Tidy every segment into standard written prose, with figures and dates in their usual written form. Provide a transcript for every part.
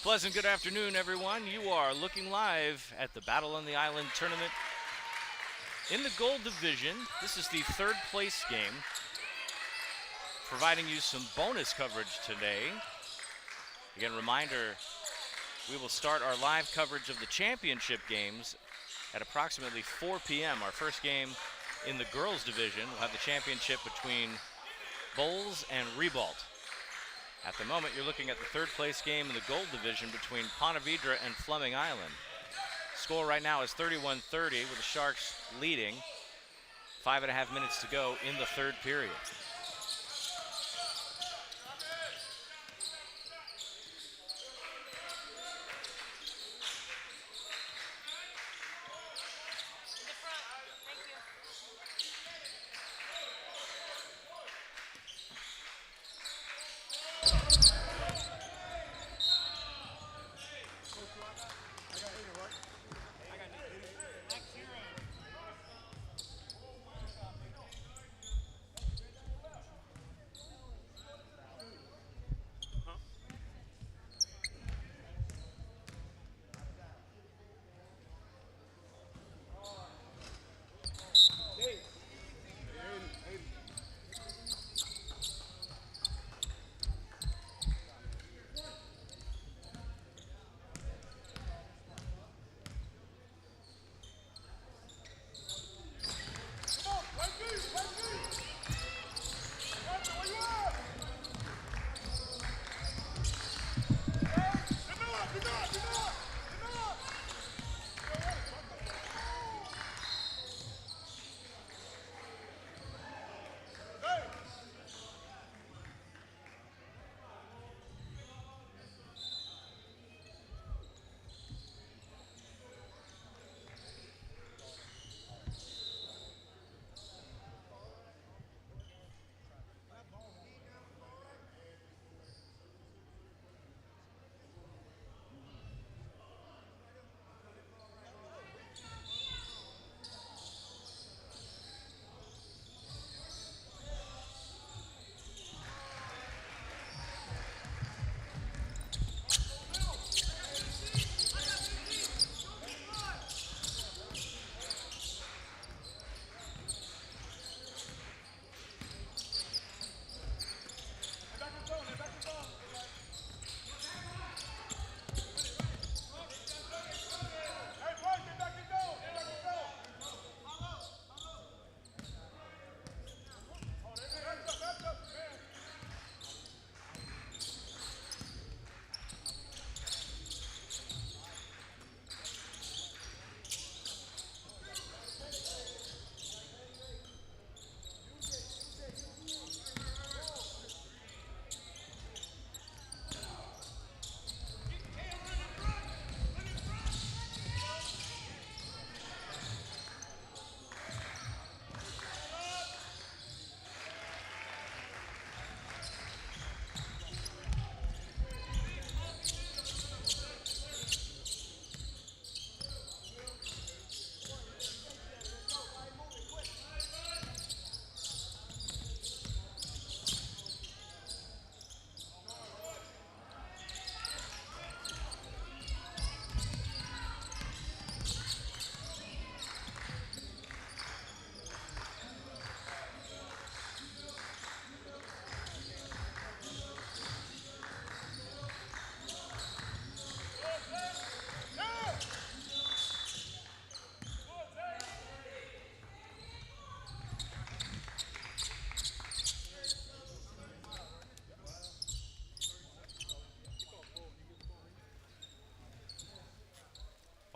pleasant good afternoon, everyone. You are looking live at the Battle on the Island tournament. In the gold division, this is the third place game, providing you some bonus coverage today. Again, reminder, we will start our live coverage of the championship games at approximately 4 p.m. Our first game in the girls division will have the championship between Bowles and Ribault. At the moment, you're looking at the third place game in the gold division between Ponte and Fleming Island. Score right now is 31-30 with the Sharks leading. 5.5 minutes to go in the third period.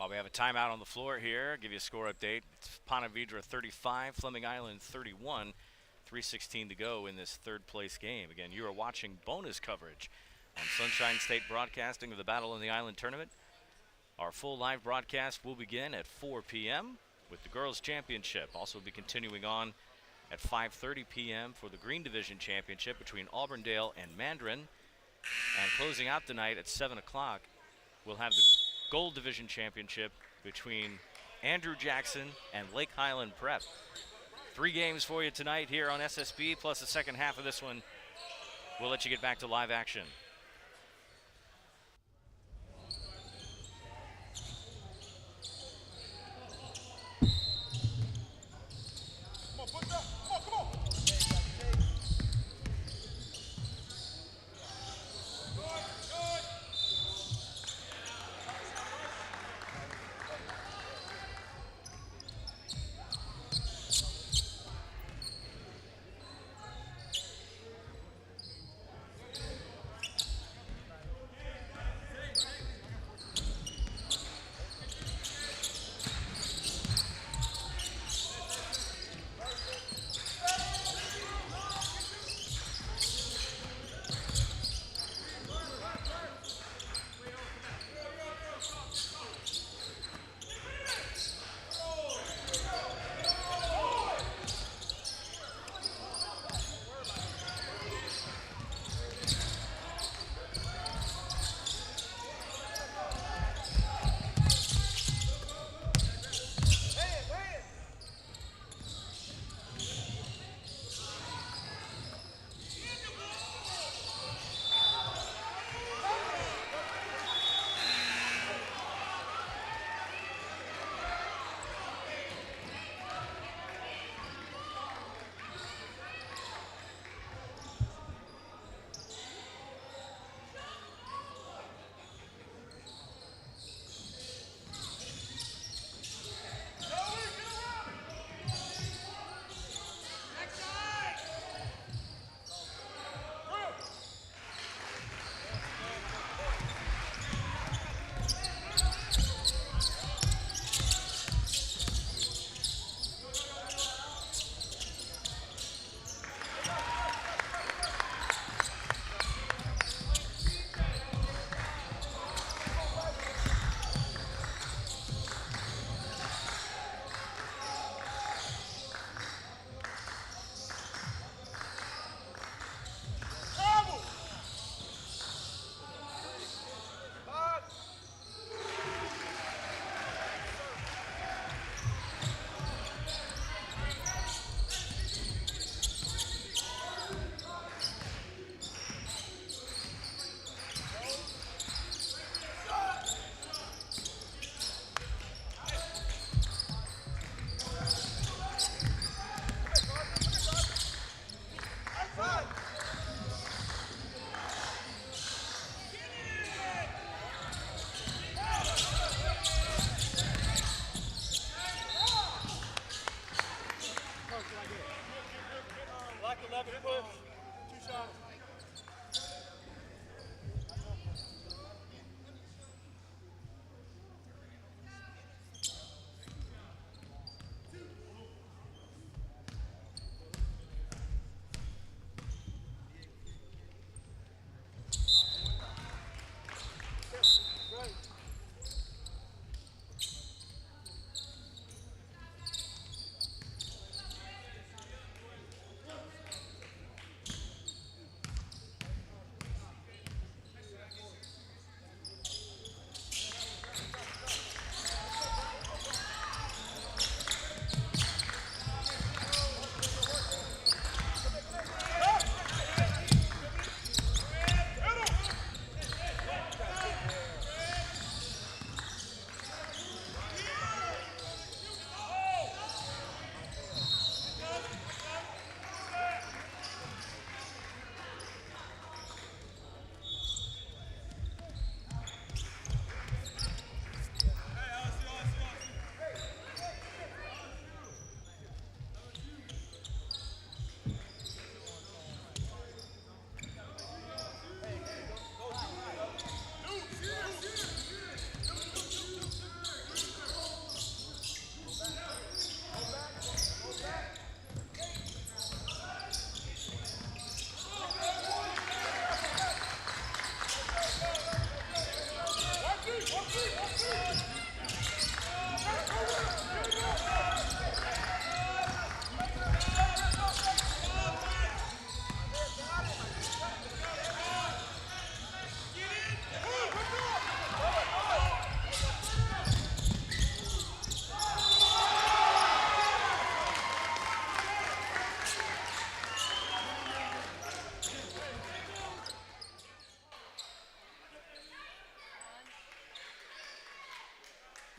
While we have a timeout on the floor here, I'll give you a score update. It's Ponte 35, Fleming Island 31, 3:16 to go in this third place game. Again, you are watching bonus coverage on Sunshine State Broadcasting of the Battle on the Island tournament. Our full live broadcast will begin at 4 p.m. with the Girls Championship. Also be continuing on at 5:30 p.m. for the Green Division Championship between Auburndale and Mandarin. And closing out the night at 7 o'clock, we'll have the Gold Division Championship between Andrew Jackson and Lake Highland Prep. 3 games for you tonight here on SSB, plus the second half of this one. We'll let you get back to live action.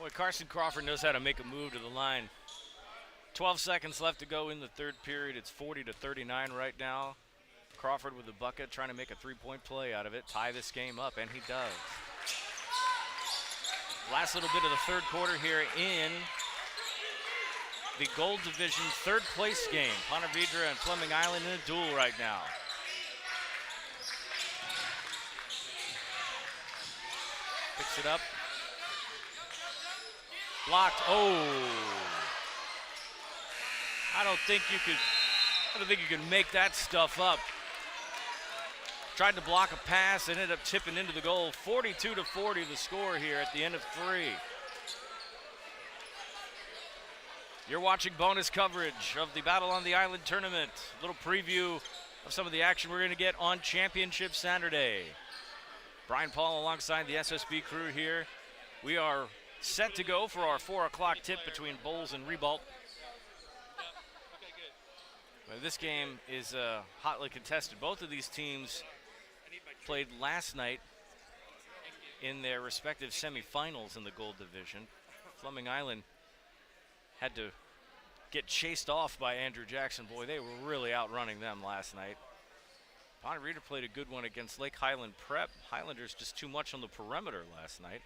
Boy, Carson Crawford knows how to make a move to the line. 12 seconds left to go in the third period. It's 40-39 right now. Crawford with the bucket, trying to make a three-point play out of it, tie this game up, and he does. Last little bit of the third quarter here in the Gold Division third place game. Ponte Vedra and Fleming Island in a duel right now. Picks it up. Blocked. Oh. I don't think you could make that stuff up. Tried to block a pass, ended up tipping into the goal. 42-40 the score here at the end of 3. You're watching bonus coverage of the Battle on the Island tournament. A little preview of some of the action we're going to get on Championship Saturday. Brian Paul alongside the SSB crew here. We are set to go for our 4 o'clock tip between Bowles and Ribault. Well, this game is hotly contested. Both of these teams played last night in their respective semifinals in the Gold Division. Fleming Island had to get chased off by Andrew Jackson. Boy, they were really outrunning them last night. Ponte Vedra played a good one against Lake Highland Prep. Highlanders just too much on the perimeter last night.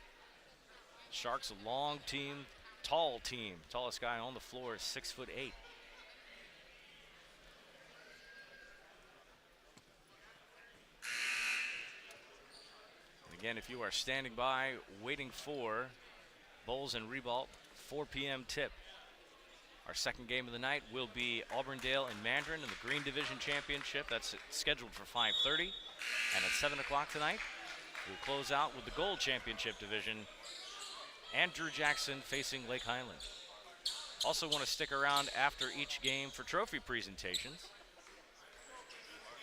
Sharks a long team, tall team. Tallest guy on the floor is 6'8". Again, if you are standing by waiting for Bowles and Ribault, 4 p.m. tip. Our second game of the night will be Auburndale and Mandarin in the Green Division Championship. That's scheduled for 5:30. And at 7 o'clock tonight, we'll close out with the Gold Championship Division. Andrew Jackson facing Lake Highland. Also want to stick around after each game for trophy presentations.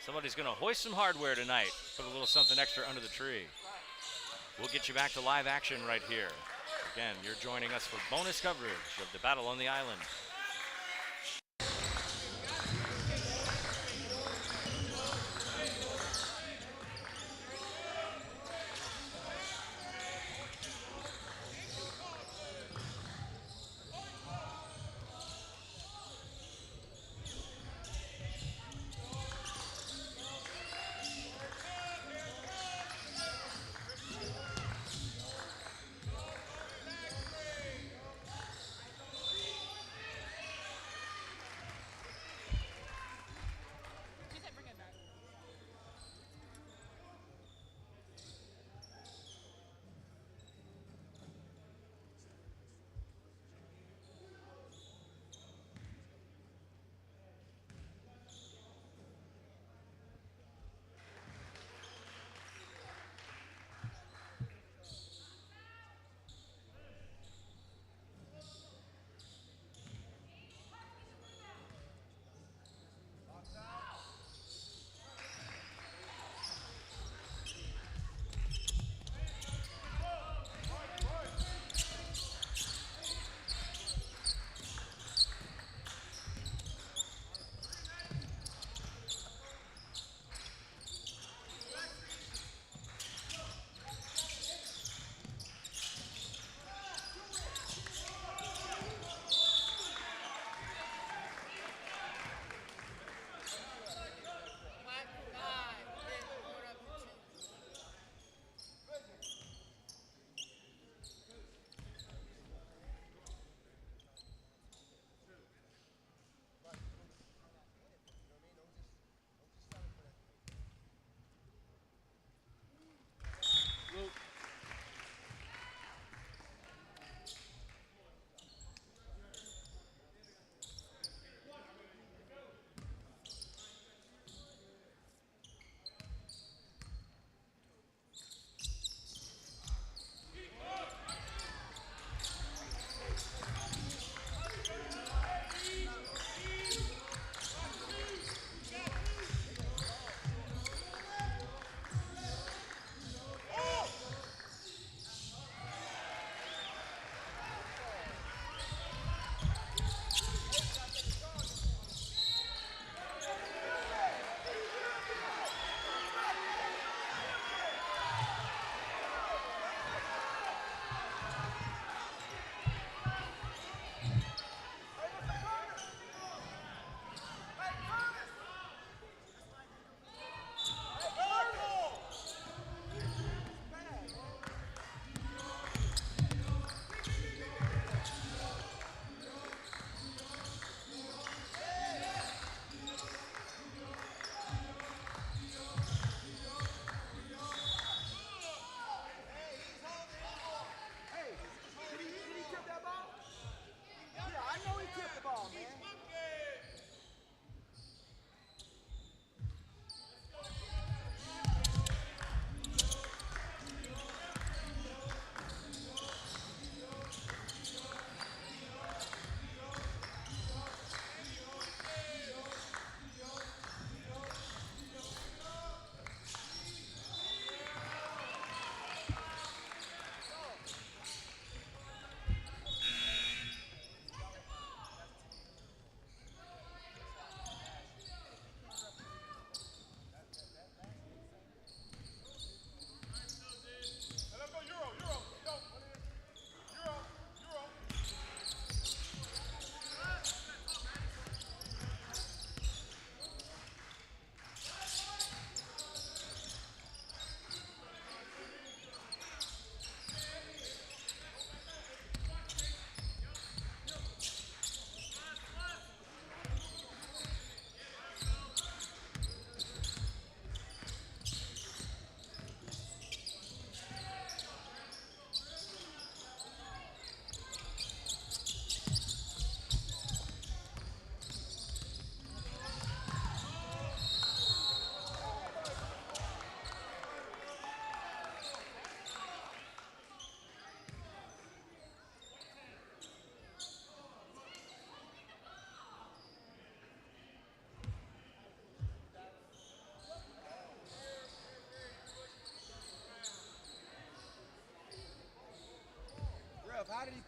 Somebody's going to hoist some hardware tonight. Put a little something extra under the tree. We'll get you back to live action right here. Again, you're joining us for bonus coverage of the Battle on the Island.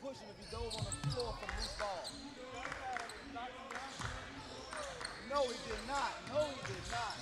push him if he dove on the floor for the loose ball. No, he did not. No, he did not.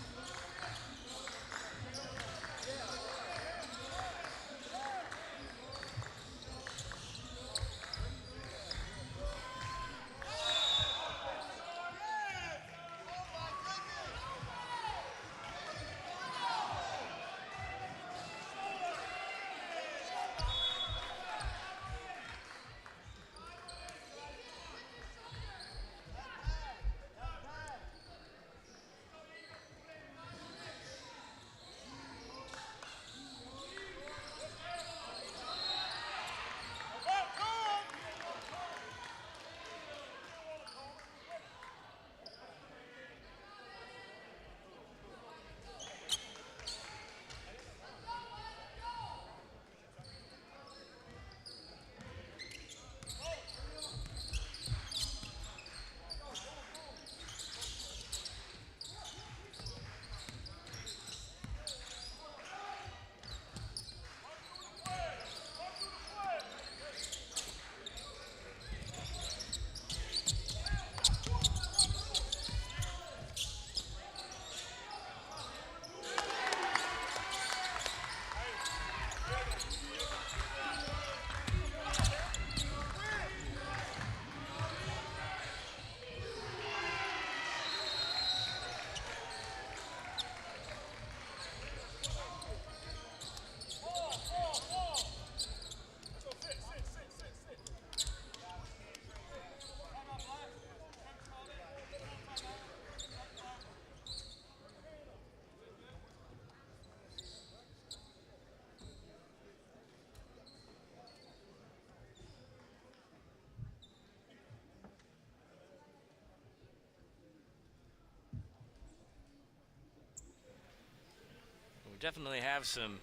We definitely have some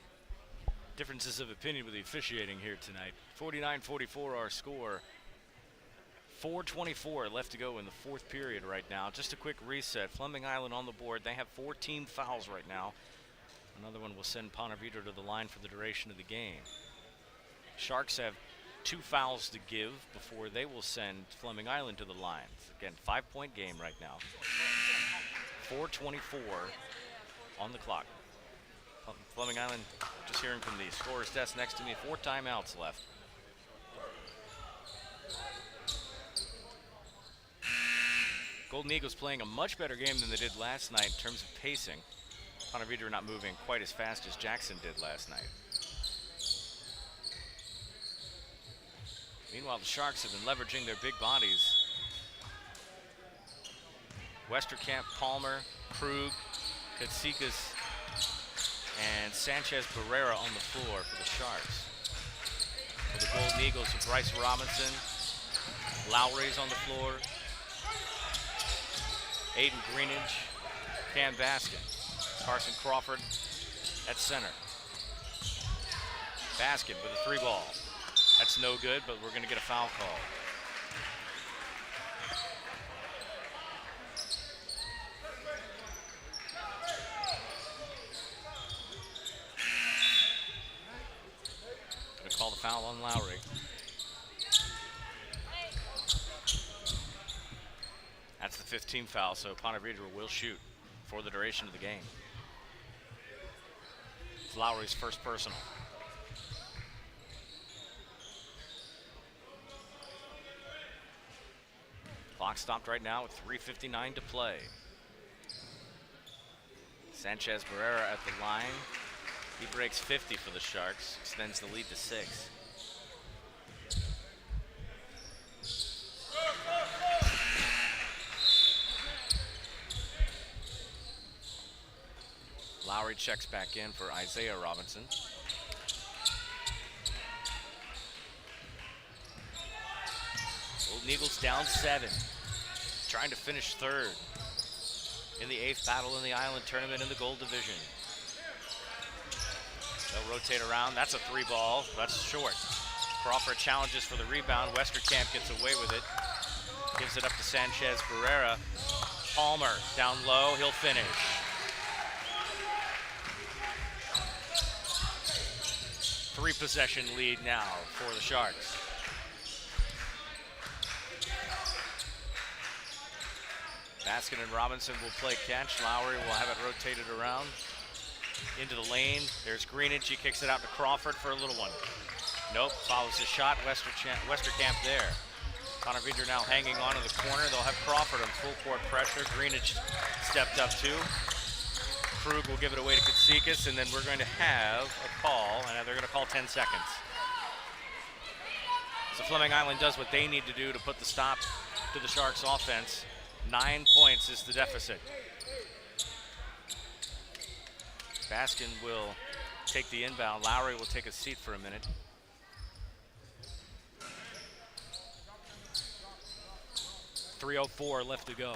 differences of opinion with the officiating here tonight. 49-44 our score. 4:24 left to go in the fourth period right now. Just a quick reset. Fleming Island on the board. They have 14 fouls right now. Another one will send Ponte Vedra to the line for the duration of the game. Sharks have 2 fouls to give before they will send Fleming Island to the line. Again, 5-point game right now. 4:24 on the clock. Fleming Island, just hearing from the scorer's desk next to me, 4 timeouts left. Golden Eagles playing a much better game than they did last night in terms of pacing. Ponte Vedra not moving quite as fast as Jackson did last night. Meanwhile, the Sharks have been leveraging their big bodies. Westerkamp, Palmer, Krug, Katsikas, and Sanchez Barrera on the floor for the Sharks. For the Golden Eagles, Bryce Robinson, Lowry's on the floor, Aiden Greenidge, Cam Baskin, Carson Crawford at center. Baskin with a 3-ball. That's no good, but we're going to get a foul call. Going to call the foul on Lowry. That's the 15th foul, so Ponte Vedra will shoot for the duration of the game. It's Lowry's first personal. Clock stopped right now with 3:59 to play. Sanchez Barrera at the line. He breaks 50 for the Sharks, extends the lead to 6. Lowry checks back in for Isaiah Robinson. Golden Eagles down 7. Trying to finish third in the 8th battle in the Island Tournament in the Gold Division. They'll rotate around. That's a 3-ball. That's short. Crawford challenges for the rebound. Westerkamp gets away with it. Gives it up to Sanchez Barrera. Palmer down low. He'll finish. Three-possession lead now for the Sharks. Baskin and Robinson will play catch. Lowry will have it rotated around into the lane. There's Greenidge. He kicks it out to Crawford for a little one. Nope, follows the shot. Westerkamp there. Ponte Vedra now hanging on to the corner. They'll have Crawford on full court pressure. Greenidge stepped up too. Krug will give it away to Katsikas, and then we're going to have a call, and they're going to call 10 seconds. So Fleming Island does what they need to do to put the stop to the Sharks' offense. 9 points is the deficit. Baskin will take the inbound. Lowry will take a seat for a minute. .304 left to go.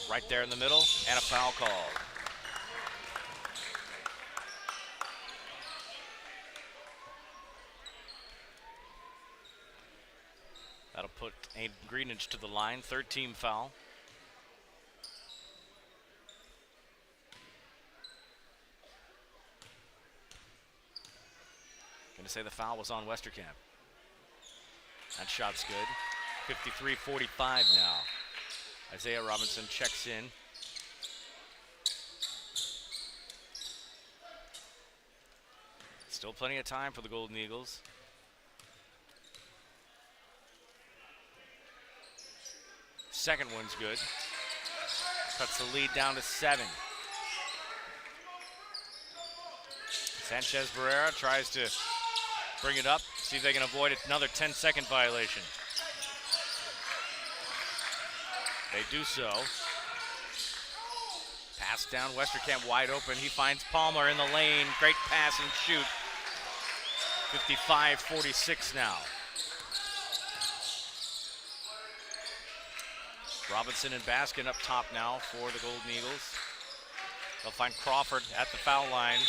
Right there in the middle, and a foul call. That'll put Aiden Greenidge to the line, third team foul. Gonna say the foul was on Westerkamp. That shot's good. 53-45 now. Isaiah Robinson checks in. Still plenty of time for the Golden Eagles. Second one's good. Cuts the lead down to 7. Sanchez Barrera tries to bring it up, see if they can avoid another 10-second violation. They do so. Pass down, Westerkamp wide open. He finds Palmer in the lane. Great pass and shoot. 55-46 now. Robinson and Baskin up top now for the Golden Eagles. They'll find Crawford at the foul line,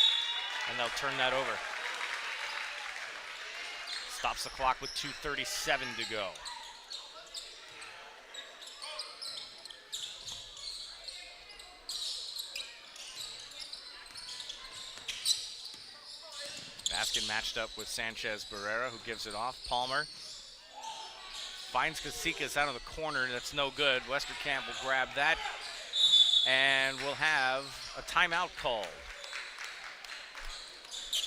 and they'll turn that over. Stops the clock with 2:37 to go. Baskin matched up with Sanchez Barrera, who gives it off. Palmer finds Katsikas out of the corner. That's no good. Westerkamp will grab that, and we'll have a timeout called.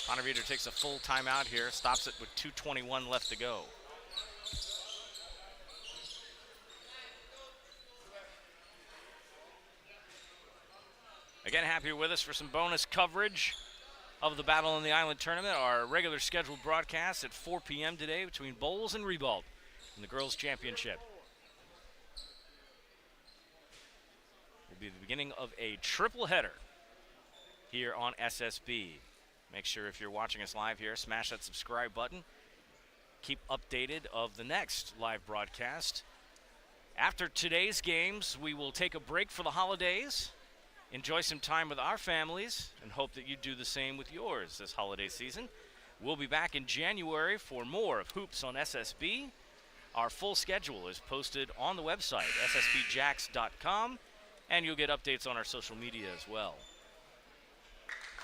Ponte Vedra takes a full timeout here, stops it with 2:21 left to go. Again, happy you're with us for some bonus coverage of the Battle in the Island tournament. Our regular scheduled broadcast at 4 p.m. today between Bowles and Ribault in the Girls' Championship. Will be the beginning of a triple header here on SSB. Make sure if you're watching us live here, smash that subscribe button. Keep updated of the next live broadcast. After today's games, we will take a break for the holidays, enjoy some time with our families, and hope that you do the same with yours this holiday season. We'll be back in January for more of Hoops on SSB. Our full schedule is posted on the website, ssbjacks.com, and you'll get updates on our social media as well.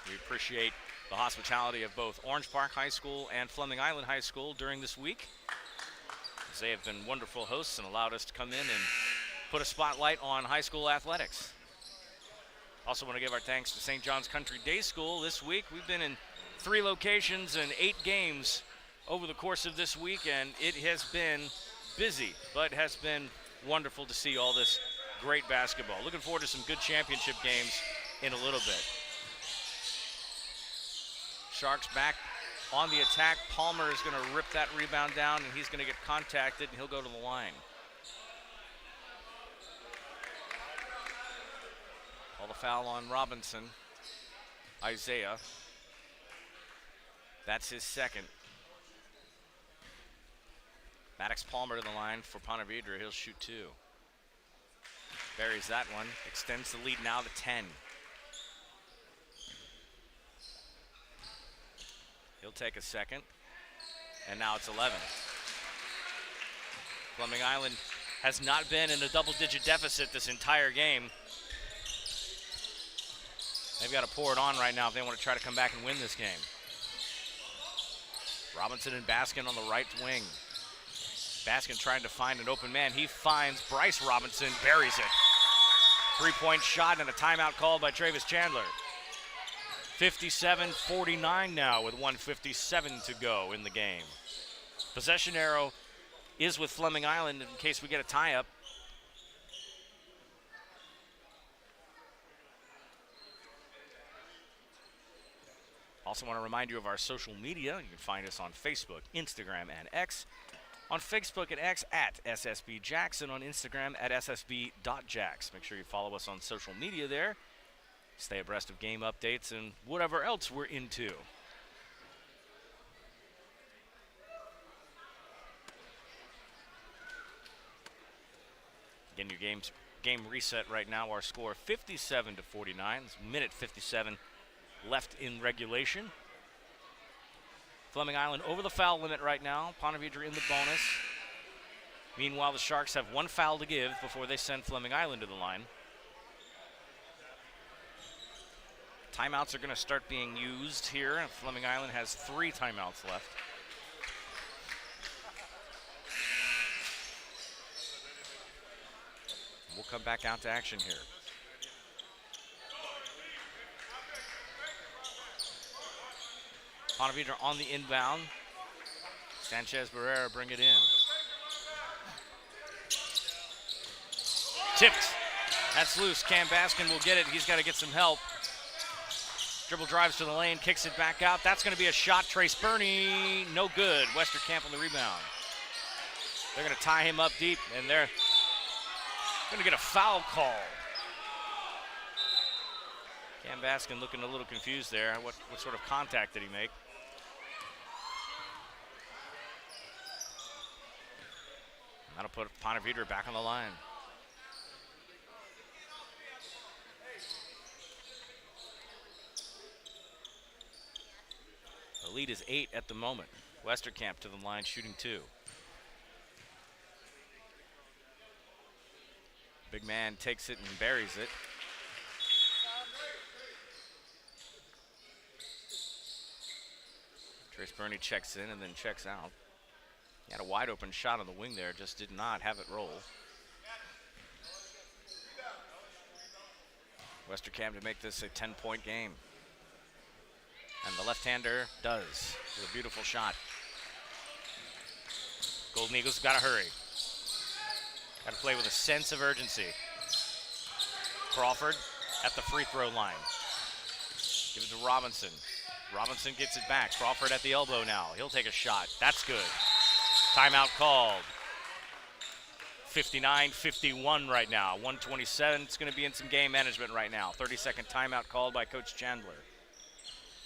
We appreciate the hospitality of both Orange Park High School and Fleming Island High School during this week, as they have been wonderful hosts and allowed us to come in and put a spotlight on high school athletics. Also want to give our thanks to St. John's Country Day School. This week we've been in 3 locations and 8 games over the course of this week, and it has been busy, but has been wonderful to see all this great basketball. Looking forward to some good championship games in a little bit. Sharks back on the attack. Palmer is going to rip that rebound down, and he's going to get contacted, and he'll go to the line. Call the foul on Robinson. Isaiah. That's his second. Maddox Palmer to the line for Ponte Vedra. He'll shoot 2. Buries that one. Extends the lead now to 10. He'll take a second. And now it's 11. Fleming Island has not been in a double-digit deficit this entire game. They've got to pour it on right now if they want to try to come back and win this game. Robinson and Baskin on the right wing. Baskin trying to find an open man. He finds Bryce Robinson, buries it. 3-point shot and a timeout called by Travis Chandler. 57-49 now with 1:57 to go in the game. Possession arrow is with Fleming Island in case we get a tie-up. Also want to remind you of our social media. You can find us on Facebook, Instagram, and X. On Facebook and X at SSB Jackson, on Instagram at ssb.jax. Make sure you follow us on social media there. Stay abreast of game updates and whatever else we're into. Again, your game reset right now. Our score 57-49. It's minute 57 left in regulation. Fleming Island over the foul limit right now. Ponte Vedra in the bonus. Meanwhile, the Sharks have one foul to give before they send Fleming Island to the line. Timeouts are going to start being used here. Fleming Island has 3 timeouts left. We'll come back out to action here. Ponte Vedra on the inbound. Sanchez Barrera bring it in. Tipped. That's loose. Cam Baskin will get it. He's got to get some help. Dribble drives to the lane, kicks it back out. That's going to be a shot. Trace Burney, no good. Westerkamp on the rebound. They're going to tie him up deep, and they're going to get a foul call. Cam Baskin looking a little confused there. What sort of contact did he make? That'll put Ponte Vedra back on the line. The lead is 8 at the moment. Westerkamp to the line, shooting 2. Big man takes it and buries it. Trace Burney checks in and then checks out. He had a wide open shot on the wing there, just did not have it roll. Westerkamp to make this a 10-point game. And the left-hander does with a beautiful shot. Golden Eagles got to hurry. Got to play with a sense of urgency. Crawford at the free throw line. Give it to Robinson. Robinson gets it back. Crawford at the elbow now. He'll take a shot. That's good. Timeout called. 59-51 right now. 127. It's going to be in some game management right now. 30-second timeout called by Coach Chandler.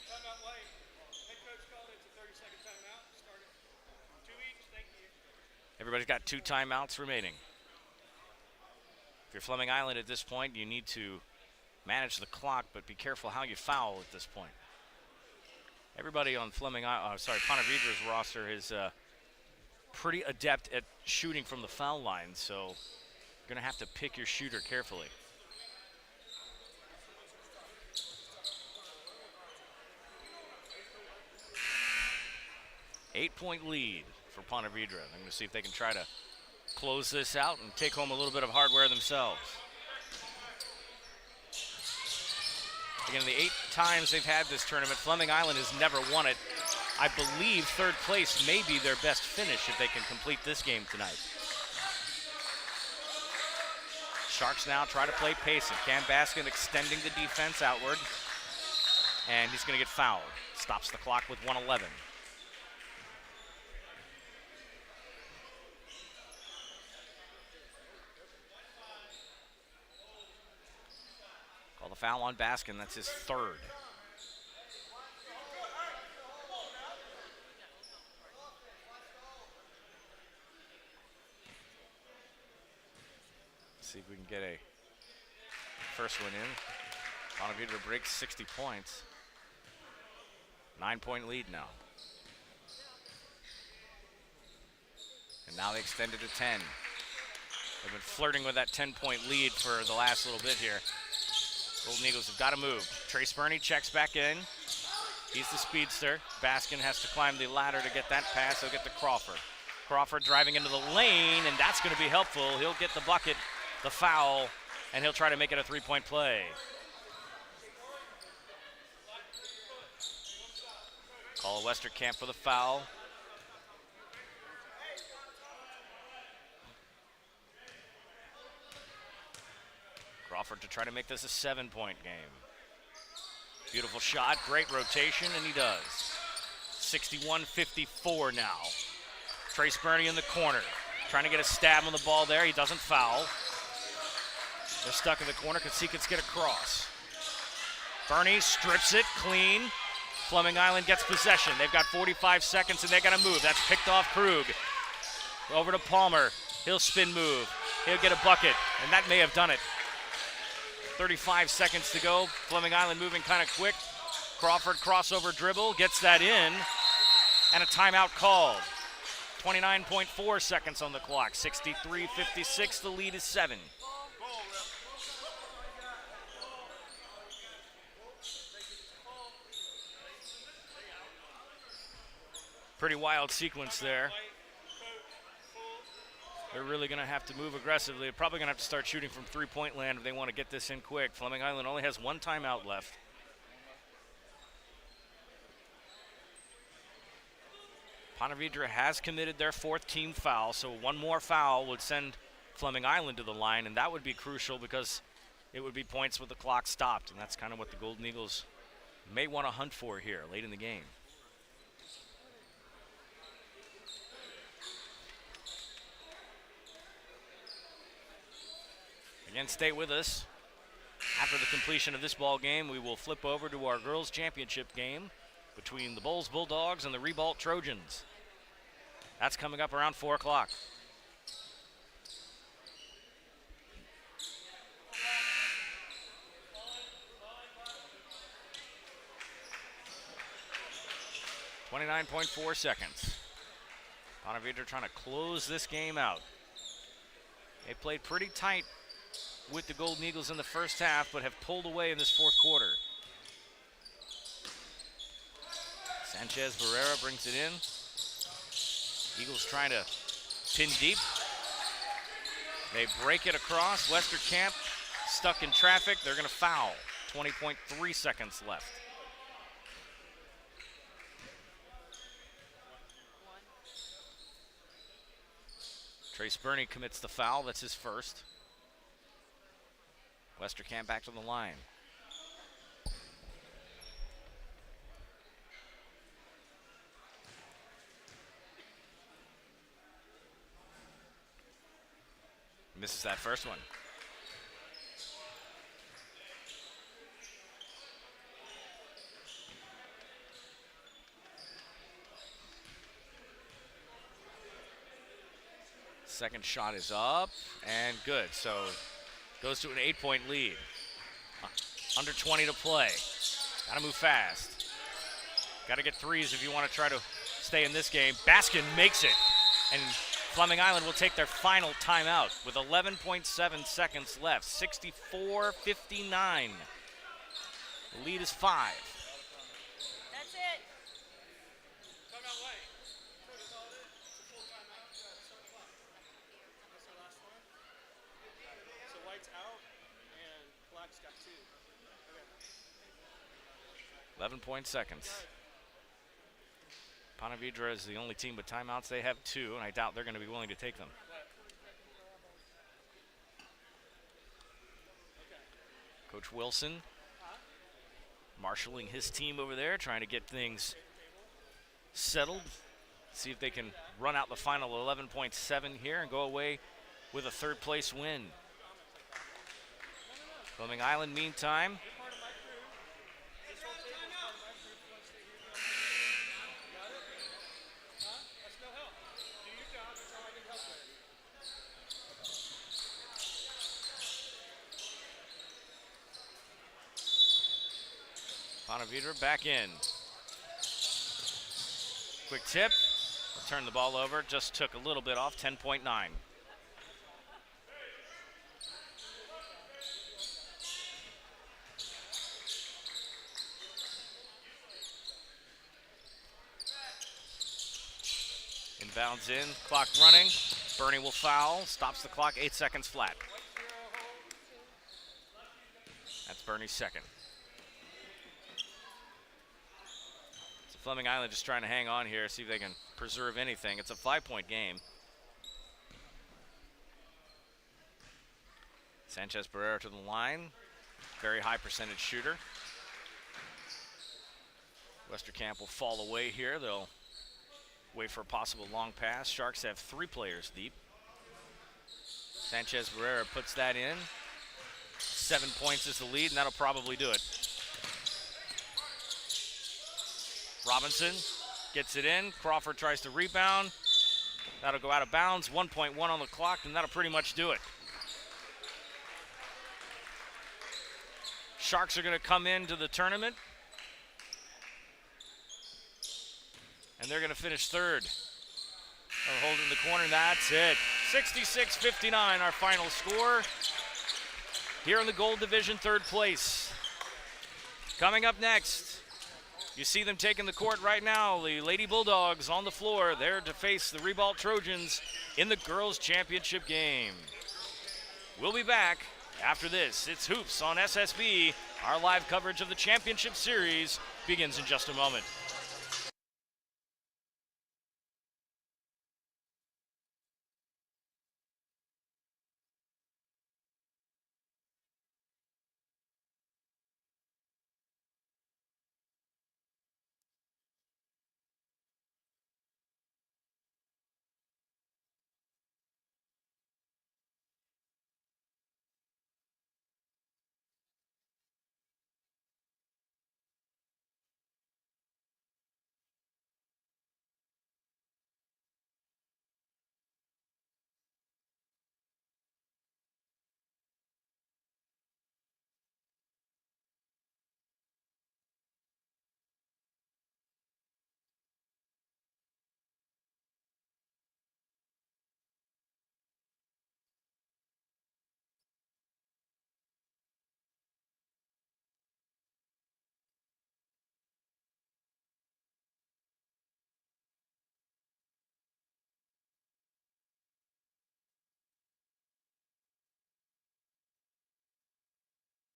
Timeout late. Head coach called it. It's a 30-second timeout. Start it. 2 each. Thank you. Everybody's got 2 timeouts remaining. If you're Fleming Island at this point, you need to manage the clock, but be careful how you foul at this point. Everybody on Ponte Vedra's roster is pretty adept at shooting from the foul line, so you're going to have to pick your shooter carefully. Eight-point lead for Ponte Vedra. I'm going to see if they can try to close this out and take home a little bit of hardware themselves. Again, the 8 times they've had this tournament, Fleming Island has never won it. I believe third place may be their best finish if they can complete this game tonight. Sharks now try to play pace. Cam Baskin extending the defense outward. And he's going to get fouled. Stops the clock with 1:11. Call the foul on Baskin. That's his 3rd. See if we can get a first one in. Ponte Vedra breaks 60 points. 9-point lead now. And now they extend it to 10. They've been flirting with that 10-point lead for the last little bit here. Golden Eagles have got to move. Trace Burney checks back in. He's the speedster. Baskin has to climb the ladder to get that pass. He'll get to Crawford. Crawford driving into the lane, and that's going to be helpful. He'll get the bucket, the foul, and he'll try to make it a three-point play. Call Westerkamp for the foul. Crawford to try to make this a 7-point game. Beautiful shot, great rotation, and he does. 61-54 now. Trace Burney in the corner, trying to get a stab on the ball there. He doesn't foul. They're stuck in the corner. Kotsikits get across. Burney strips it clean. Fleming Island gets possession. They've got 45 seconds, and they got to move. That's picked off Krug. Over to Palmer. He'll spin move. He'll get a bucket, and that may have done it. 35 seconds to go. Fleming Island moving kind of quick. Crawford crossover dribble, gets that in, and a timeout called. 29.4 seconds on the clock. 63-56, the lead is 7. Pretty wild sequence there. They're really going to have to move aggressively. They're probably going to have to start shooting from three-point land if they want to get this in quick. Fleming Island only has one timeout left. Ponte Vedra has committed their 4th team foul, so one more foul would send Fleming Island to the line, and that would be crucial because it would be points with the clock stopped, and that's kind of what the Golden Eagles may want to hunt for here late in the game. Again, stay with us. After the completion of this ball game, we will flip over to our girls' championship game between the Bulls Bulldogs and the Ribault Trojans. That's coming up around 4 o'clock. .4 seconds. Ponte Vedra trying to close this game out. They played pretty tight with the Golden Eagles in the first half, but have pulled away in this 4th quarter. Sanchez Barrera brings it in. Eagles trying to pin deep. They break it across. Westerkamp stuck in traffic. They're going to foul. 20.3 seconds left. Trace Burney commits the foul. That's his first. Westerkamp back to the line. Misses that first one. Second shot is up and good. So goes to an 8-point lead. Under 20 to play. Got to move fast. Got to get threes if you want to try to stay in this game. Baskin makes it. And Fleming Island will take their final timeout with 11.7 seconds left. 64-59. The lead is 5. That's it. Timeout White. It's a full timeout. Start the clock. That's the last one. So White's out, and Black's got 2. Okay. 11 seconds. Ponte Vedra is the only team with timeouts. They have 2, and I doubt they're going to be willing to take them. Coach Wilson marshaling his team over there, trying to get things settled. See if they can run out the final 11.7 here and go away with a 3rd place win. Fleming Island, meantime, Ponte Vedra back in. Quick tip. Turn the ball over. Just took a little bit off. 10.9. Inbounds in, clock running. Bernie will foul, stops the clock, 8 seconds flat. That's Bernie's second. So Fleming Island just trying to hang on here, see if they can preserve anything. It's a 5-point game. Sanchez Barrera to the line. Very high percentage shooter. Westerkamp will fall away here. They'll wait for a possible long pass. Sharks have 3 players deep. Sanchez Barrera puts that in. 7 points is the lead, and that'll probably do it. Robinson gets it in. Crawford tries to rebound. That'll go out of bounds. 1.1 on the clock, and that'll pretty much do it. Sharks are going to come into the tournament, and they're going to finish third. They're holding the corner, and that's it. 66-59, our final score. Here in the Gold Division, third place. Coming up next, you see them taking the court right now. The Lady Bulldogs on the floor, there to face the Ribault Trojans in the Girls' Championship game. We'll be back after this. It's Hoops on SSB. Our live coverage of the Championship Series begins in just a moment.